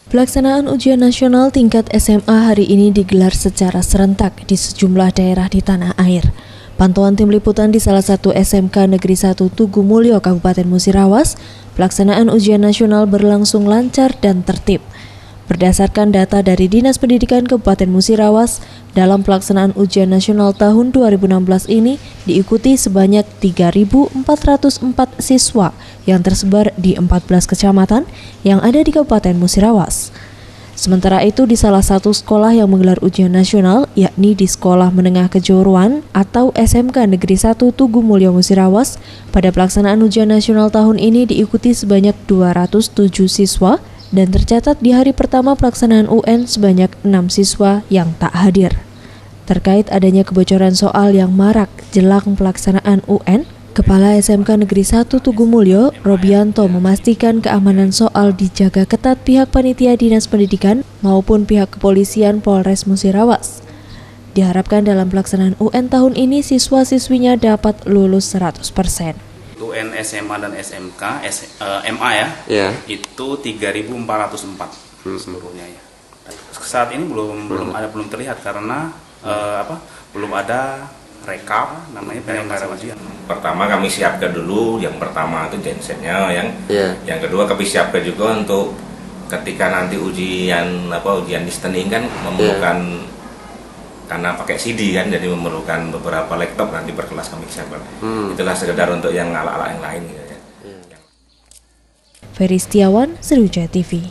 Pelaksanaan ujian nasional tingkat SMA hari ini digelar secara serentak di sejumlah daerah di tanah air. Pantauan tim liputan di salah satu SMK Negeri 1 Tugu Mulyo, Kabupaten Musirawas, pelaksanaan ujian nasional berlangsung lancar dan tertib. Berdasarkan data dari Dinas Pendidikan Kabupaten Musirawas, dalam pelaksanaan ujian nasional tahun 2016 ini diikuti sebanyak 3.404 siswa yang tersebar di 14 kecamatan yang ada di Kabupaten Musirawas. Sementara itu di salah satu sekolah yang menggelar ujian nasional, yakni di Sekolah Menengah Kejuruan atau SMK Negeri 1 Tugu Mulyo Musirawas, pada pelaksanaan ujian nasional tahun ini diikuti sebanyak 207 siswa dan tercatat di hari pertama pelaksanaan UN sebanyak 6 siswa yang tak hadir. Terkait adanya kebocoran soal yang marak jelang pelaksanaan UN, Kepala SMK Negeri 1 Tugu Mulyo, Robianto, memastikan keamanan soal dijaga ketat pihak panitia Dinas Pendidikan maupun pihak kepolisian Polres Musirawas. Diharapkan dalam pelaksanaan UN tahun ini siswa-siswinya dapat lulus 100%. UN SMA dan SMK, MA ya, itu 3.404 seluruhnya ya. Saat ini belum terlihat karena belum ada rekap namanya penyelenggara ujian. Pertama kami siapkan dulu, yang pertama itu gensetnya, yang kedua kami siapkan juga untuk ketika nanti ujian listening kan memerlukan karena pakai CD kan, jadi memerlukan beberapa laptop nanti berkelas kami siapkan. Itulah sekedar untuk yang alat-alat yang lain gitu ya. Ferry Setiawan, Seruja TV.